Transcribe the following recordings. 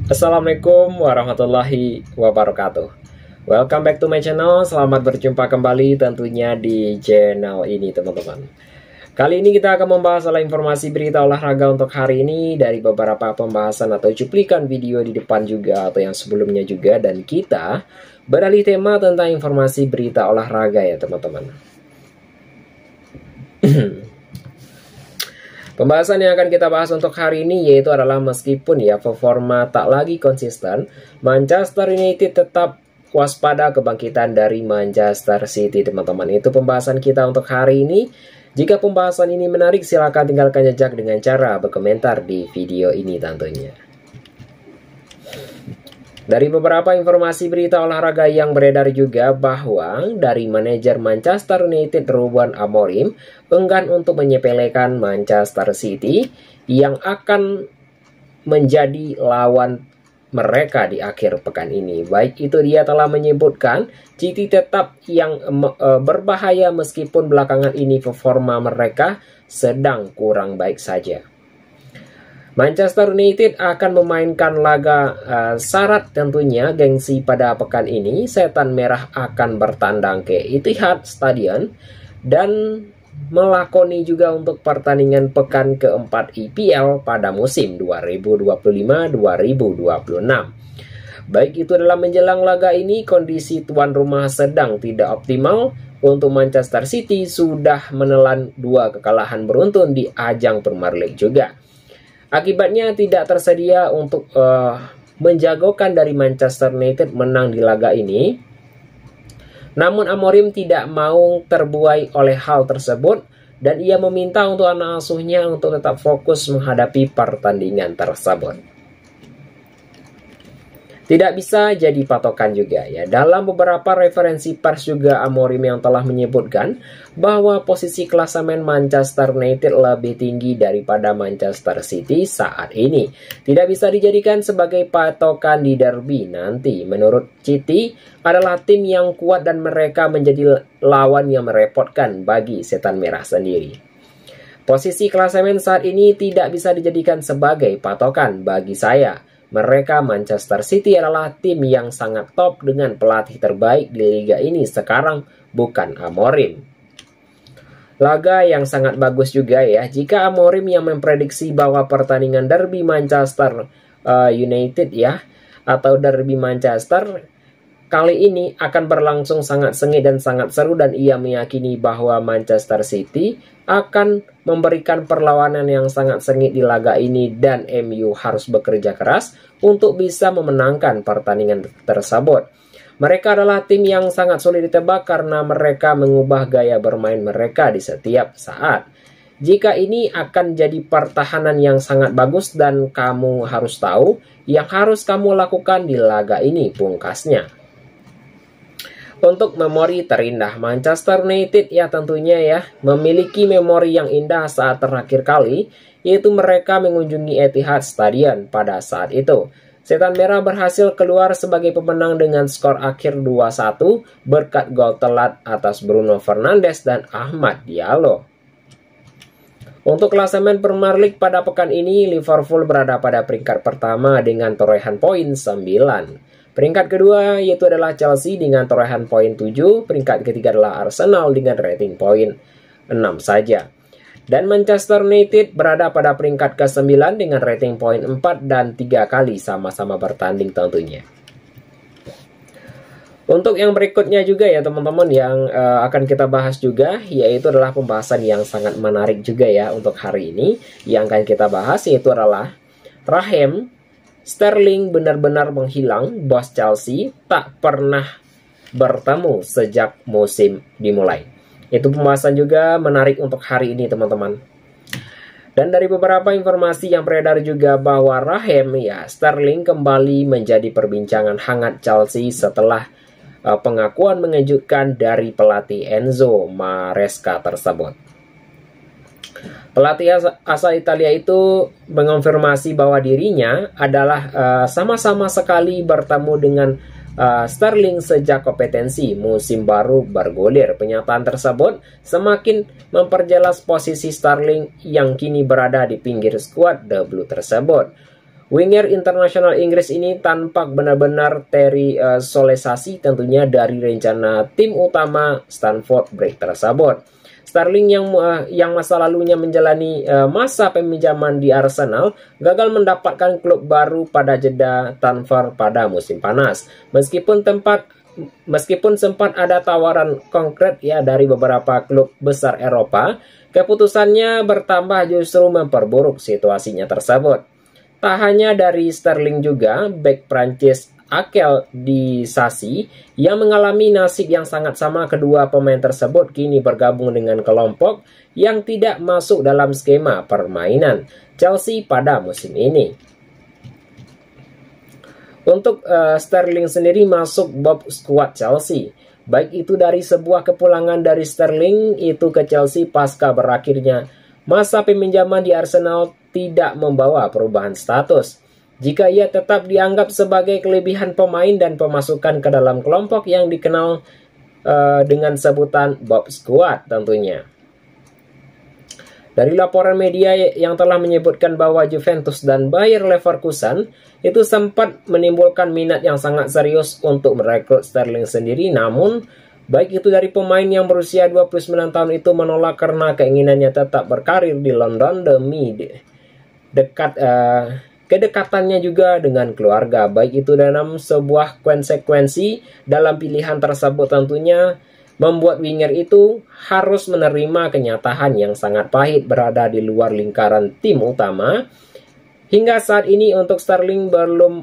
Assalamualaikum warahmatullahi wabarakatuh. Welcome back to my channel. Selamat berjumpa kembali tentunya di channel ini, teman-teman. Kali ini kita akan membahas soal informasi berita olahraga untuk hari ini dari beberapa pembahasan atau cuplikan video di depan juga atau yang sebelumnya juga, dan kita beralih tema tentang informasi berita olahraga ya, teman-teman. Pembahasan yang akan kita bahas untuk hari ini yaitu adalah meskipun ya performa tak lagi konsisten, Manchester United tetap waspada kebangkitan dari Manchester City, teman-teman. Itu pembahasan kita untuk hari ini. Jika pembahasan ini menarik, silakan tinggalkan jejak dengan cara berkomentar di video ini tentunya. Dari beberapa informasi berita olahraga yang beredar juga bahwa dari manajer Manchester United Ruben Amorim enggan untuk menyepelekan Manchester City yang akan menjadi lawan mereka di akhir pekan ini. Baik itu dia telah menyebutkan City tetap yang berbahaya meskipun belakangan ini performa mereka sedang kurang baik saja. Manchester United akan memainkan laga syarat tentunya gengsi pada pekan ini. Setan Merah akan bertandang ke Etihad Stadium dan melakoni juga untuk pertandingan pekan keempat IPL pada musim 2025-2026. Baik itu dalam menjelang laga ini, kondisi tuan rumah sedang tidak optimal. Untuk Manchester City sudah menelan 2 kekalahan beruntun di ajang Premier League juga. Akibatnya tidak tersedia untuk menjagokan dari Manchester United menang di laga ini. Namun Amorim tidak mau terbuai oleh hal tersebut dan ia meminta untuk anak asuhnya untuk tetap fokus menghadapi pertandingan tersebut. Tidak bisa jadi patokan juga ya. Dalam beberapa referensi pers juga Amorim yang telah menyebutkan bahwa posisi klasemen Manchester United lebih tinggi daripada Manchester City saat ini. Tidak bisa dijadikan sebagai patokan di derby nanti. Menurut City adalah tim yang kuat dan mereka menjadi lawan yang merepotkan bagi Setan Merah sendiri. Posisi klasemen saat ini tidak bisa dijadikan sebagai patokan bagi saya. Mereka Manchester City adalah tim yang sangat top dengan pelatih terbaik di liga ini sekarang, bukan Amorim. Laga yang sangat bagus juga ya. Jika Amorim yang memprediksi bahwa pertandingan derby Manchester United ya, atau derby Manchester kali ini akan berlangsung sangat sengit dan sangat seru, dan ia meyakini bahwa Manchester City akan memberikan perlawanan yang sangat sengit di laga ini dan MU harus bekerja keras untuk bisa memenangkan pertandingan tersebut. Mereka adalah tim yang sangat sulit ditebak karena mereka mengubah gaya bermain mereka di setiap saat. Jika ini akan jadi pertahanan yang sangat bagus dan kamu harus tahu yang harus kamu lakukan di laga ini, pungkasnya. Untuk memori terindah Manchester United ya tentunya ya memiliki memori yang indah saat terakhir kali, yaitu mereka mengunjungi Etihad Stadium pada saat itu. Setan Merah berhasil keluar sebagai pemenang dengan skor akhir 2-1 berkat gol telat atas Bruno Fernandes dan Ahmad Diallo. Untuk klasemen Premier League pada pekan ini, Liverpool berada pada peringkat pertama dengan torehan poin 9. Peringkat kedua yaitu adalah Chelsea dengan torehan poin 7. Peringkat ketiga adalah Arsenal dengan rating poin 6 saja. Dan Manchester United berada pada peringkat ke-9 dengan rating poin 4 dan 3 kali sama-sama bertanding tentunya. Untuk yang berikutnya juga ya teman-teman yang akan kita bahas juga, yaitu adalah pembahasan yang sangat menarik juga ya untuk hari ini. Yang akan kita bahas yaitu adalah Raheem Sterling benar-benar menghilang. Bos Chelsea tak pernah bertemu sejak musim dimulai. Itu pembahasan juga menarik untuk hari ini teman-teman. Dan dari beberapa informasi yang beredar juga bahwa Raheem Sterling kembali menjadi perbincangan hangat Chelsea setelah pengakuan mengejutkan dari pelatih Enzo Maresca tersebut. Pelatih asal Italia itu mengonfirmasi bahwa dirinya adalah sama-sama sekali bertemu dengan Sterling sejak kompetensi musim baru bergulir. Pernyataan tersebut semakin memperjelas posisi Sterling yang kini berada di pinggir skuad The Blue tersebut. Winger internasional Inggris ini tampak benar-benar terisolisasi tentunya dari rencana tim utama Stamford Bridge tersebut. Sterling yang masa lalunya menjalani masa peminjaman di Arsenal gagal mendapatkan klub baru pada jeda transfer pada musim panas. Meskipun sempat ada tawaran konkret ya dari beberapa klub besar Eropa, keputusannya bertambah justru memperburuk situasinya tersebut. Tak hanya dari Sterling juga, bek Prancis Akel Disasi yang mengalami nasib yang sangat sama. Kedua pemain tersebut kini bergabung dengan kelompok yang tidak masuk dalam skema permainan Chelsea pada musim ini. Untuk Sterling sendiri masuk Bob squad Chelsea. Baik itu dari sebuah kepulangan dari Sterling itu ke Chelsea pasca berakhirnya masa peminjaman di Arsenal tidak membawa perubahan status. Jika ia tetap dianggap sebagai kelebihan pemain dan pemasukan ke dalam kelompok yang dikenal dengan sebutan Bob Squad tentunya. Dari laporan media yang telah menyebutkan bahwa Juventus dan Bayer Leverkusen itu sempat menimbulkan minat yang sangat serius untuk merekrut Sterling sendiri, namun baik itu dari pemain yang berusia 29 tahun itu menolak karena keinginannya tetap berkarir di London demi kedekatannya juga dengan keluarga. Baik itu dalam sebuah konsekuensi dalam pilihan tersebut tentunya membuat winger itu harus menerima kenyataan yang sangat pahit berada di luar lingkaran tim utama. Hingga saat ini untuk Sterling belum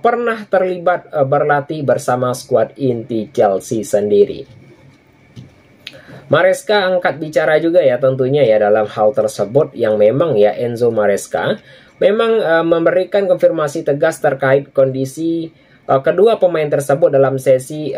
pernah terlibat berlatih bersama skuad inti Chelsea sendiri. Maresca angkat bicara juga ya tentunya ya dalam hal tersebut, yang memang ya Enzo Maresca memang memberikan konfirmasi tegas terkait kondisi kedua pemain tersebut dalam sesi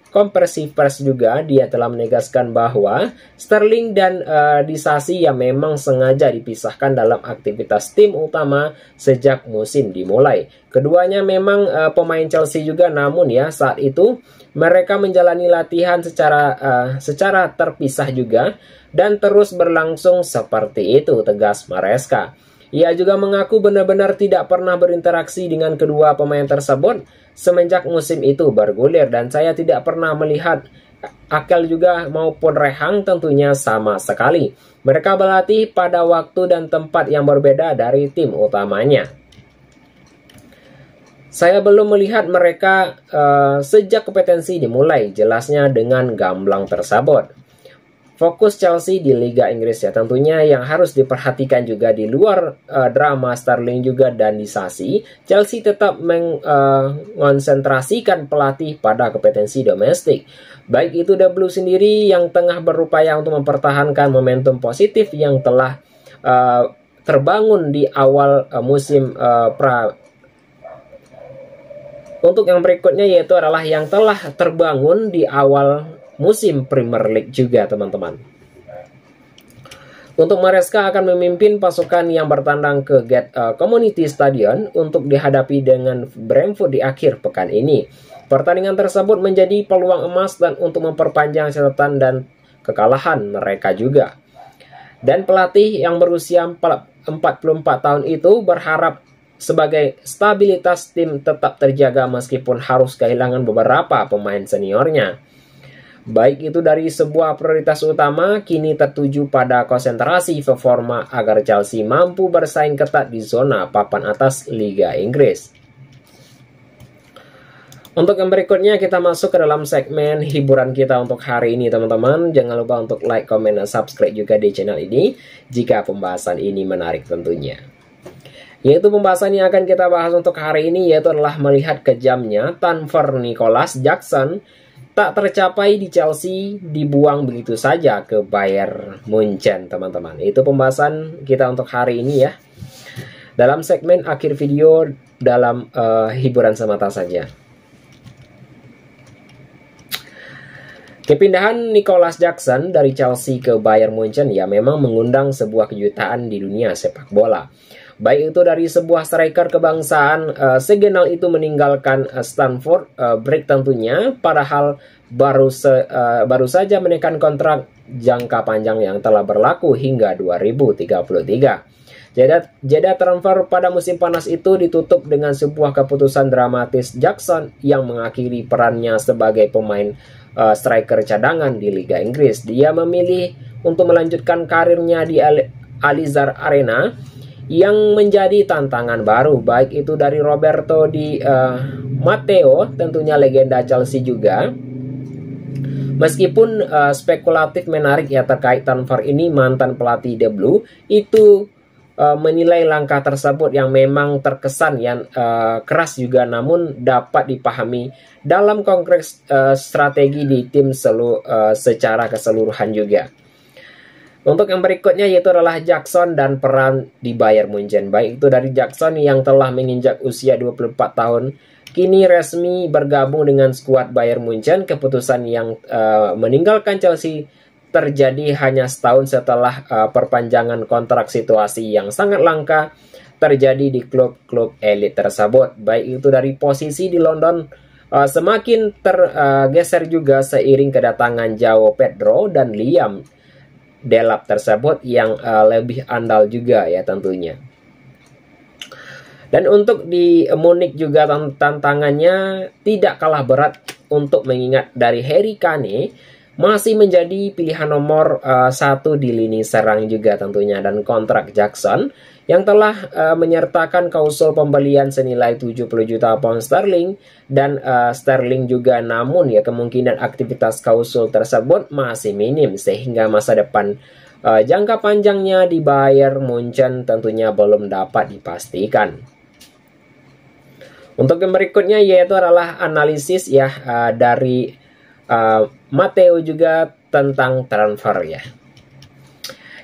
konversi pers juga. Dia telah menegaskan bahwa Sterling dan Disasi yang memang sengaja dipisahkan dalam aktivitas tim utama sejak musim dimulai. Keduanya memang pemain Chelsea juga, namun ya saat itu mereka menjalani latihan secara terpisah juga dan terus berlangsung seperti itu, tegas Maresca. Ia juga mengaku benar-benar tidak pernah berinteraksi dengan kedua pemain tersebut semenjak musim itu bergulir, dan saya tidak pernah melihat Akel juga maupun Rehang tentunya sama sekali. Mereka berlatih pada waktu dan tempat yang berbeda dari tim utamanya. Saya belum melihat mereka sejak kompetensi dimulai, jelasnya dengan gamblang tersebut. Fokus Chelsea di Liga Inggris ya tentunya yang harus diperhatikan juga di luar drama Sterling juga dan Disasi. Chelsea tetap mengonsentrasikan pelatih pada kompetensi domestik. Baik itu The Blues sendiri yang tengah berupaya untuk mempertahankan momentum positif yang telah terbangun di awal musim Untuk yang berikutnya yaitu adalah yang telah terbangun di awal musim Premier League juga teman-teman. Untuk Maresca akan memimpin pasukan yang bertandang ke Community Stadion untuk dihadapi dengan Brentford di akhir pekan ini. Pertandingan tersebut menjadi peluang emas dan untuk memperpanjang catatan dan kekalahan mereka juga. Dan pelatih yang berusia 44 tahun itu berharap sebagai stabilitas tim tetap terjaga meskipun harus kehilangan beberapa pemain seniornya. Baik itu dari sebuah prioritas utama kini tertuju pada konsentrasi performa agar Chelsea mampu bersaing ketat di zona papan atas Liga Inggris. Untuk yang berikutnya kita masuk ke dalam segmen hiburan kita untuk hari ini teman-teman. Jangan lupa untuk like, komen, dan subscribe juga di channel ini jika pembahasan ini menarik tentunya. Yaitu pembahasan yang akan kita bahas untuk hari ini yaitu adalah melihat kejamnya transfer Nicolas Jackson tak tercapai di Chelsea, dibuang begitu saja ke Bayern Munchen teman-teman. Itu pembahasan kita untuk hari ini ya. Dalam segmen akhir video dalam hiburan semata saja. Kepindahan Nicolas Jackson dari Chelsea ke Bayern Munchen ya memang mengundang sebuah kejutan di dunia sepak bola. Baik itu dari sebuah striker kebangsaan Senegal itu meninggalkan Stamford Bridge tentunya, padahal baru saja menekan kontrak jangka panjang yang telah berlaku hingga 2033. Jeda transfer pada musim panas itu ditutup dengan sebuah keputusan dramatis Jackson yang mengakhiri perannya sebagai pemain striker cadangan di Liga Inggris. Dia memilih untuk melanjutkan karirnya di Alizar Arena yang menjadi tantangan baru, baik itu dari Roberto Di Matteo, tentunya legenda Chelsea juga. Meskipun spekulatif menarik ya terkait transfer ini, mantan pelatih The Blue itu menilai langkah tersebut yang memang terkesan yang keras juga, namun dapat dipahami dalam konteks strategi di tim secara keseluruhan juga. Untuk yang berikutnya yaitu adalah Jackson dan peran di Bayern Munchen. Baik itu dari Jackson yang telah menginjak usia 24 tahun, kini resmi bergabung dengan skuad Bayern Munchen. Keputusan yang meninggalkan Chelsea terjadi hanya setahun setelah perpanjangan kontrak, situasi yang sangat langka terjadi di klub-klub elit tersebut. Baik itu dari posisi di London semakin tergeser juga seiring kedatangan Joao Pedro dan Liam Delap tersebut yang lebih andal juga ya tentunya. Dan untuk di Munich juga tantangannya tidak kalah berat, untuk mengingat dari Harry Kane masih menjadi pilihan nomor 1 di lini serang juga tentunya, dan kontrak Jackson yang telah menyertakan klausul pembelian senilai 70 juta pound sterling dan sterling juga, namun ya kemungkinan aktivitas klausul tersebut masih minim sehingga masa depan jangka panjangnya di Bayern Munchen tentunya belum dapat dipastikan. Untuk yang berikutnya yaitu adalah analisis ya dari Matteo juga tentang transfer ya.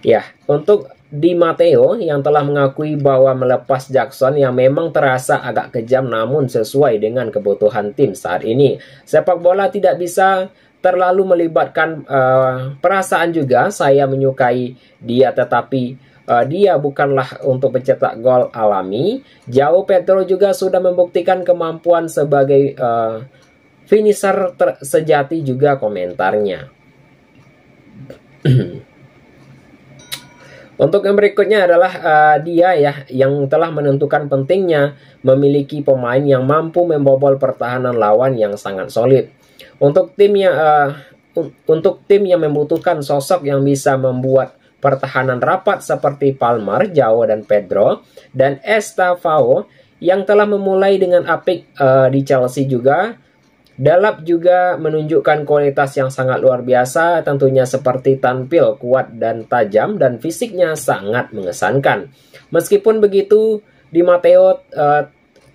Ya, untuk Di Matteo yang telah mengakui bahwa melepas Jackson yang memang terasa agak kejam, namun sesuai dengan kebutuhan tim saat ini. Sepak bola tidak bisa terlalu melibatkan perasaan juga. Saya menyukai dia, tetapi dia bukanlah untuk pencetak gol alami. Joao Pedro juga sudah membuktikan kemampuan sebagai finisher sejati juga, komentarnya. Untuk yang berikutnya adalah dia ya yang telah menentukan pentingnya memiliki pemain yang mampu membobol pertahanan lawan yang sangat solid. Untuk tim yang membutuhkan sosok yang bisa membuat pertahanan rapat seperti Palmer, Joao dan Pedro, dan Estevao yang telah memulai dengan apik di Chelsea juga. Delap juga menunjukkan kualitas yang sangat luar biasa tentunya, seperti tampil kuat dan tajam dan fisiknya sangat mengesankan. Meskipun begitu, Di Matteo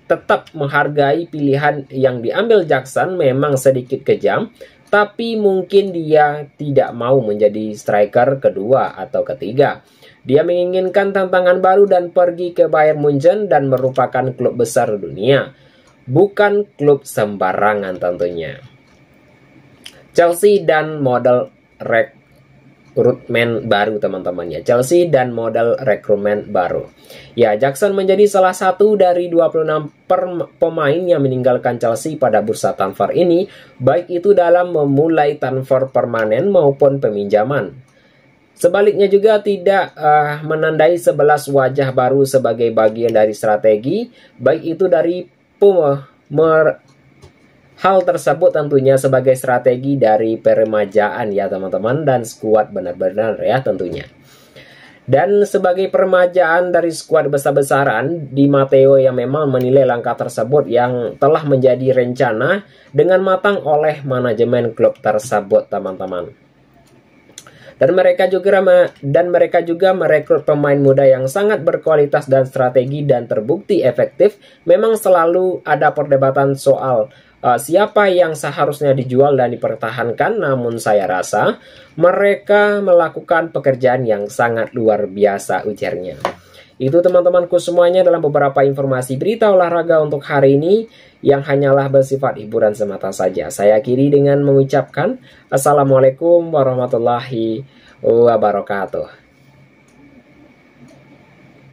tetap menghargai pilihan yang diambil Jackson, memang sedikit kejam, tapi mungkin dia tidak mau menjadi striker kedua atau ketiga. Dia menginginkan tantangan baru dan pergi ke Bayern Munchen dan merupakan klub besar dunia, bukan klub sembarangan tentunya. Chelsea dan model rekrutmen baru teman-teman ya. Chelsea dan model rekrutmen baru. Ya, Jackson menjadi salah satu dari 26 pemain yang meninggalkan Chelsea pada bursa transfer ini, baik itu dalam memulai transfer permanen maupun peminjaman. Sebaliknya juga tidak menandai 11 wajah baru sebagai bagian dari strategi, baik itu dari hal tersebut tentunya sebagai strategi dari peremajaan ya teman-teman, dan skuad benar-benar ya tentunya. Dan sebagai peremajaan dari skuad besar-besaran, Di Matteo yang memang menilai langkah tersebut yang telah menjadi rencana dengan matang oleh manajemen klub tersebut teman-teman. Dan mereka juga merekrut pemain muda yang sangat berkualitas dan strategi dan terbukti efektif. Memang selalu ada perdebatan soal siapa yang seharusnya dijual dan dipertahankan, namun saya rasa mereka melakukan pekerjaan yang sangat luar biasa, ujarnya. Itu teman-temanku semuanya dalam beberapa informasi berita olahraga untuk hari ini yang hanyalah bersifat hiburan semata saja. Saya akhiri dengan mengucapkan Assalamualaikum warahmatullahi wabarakatuh.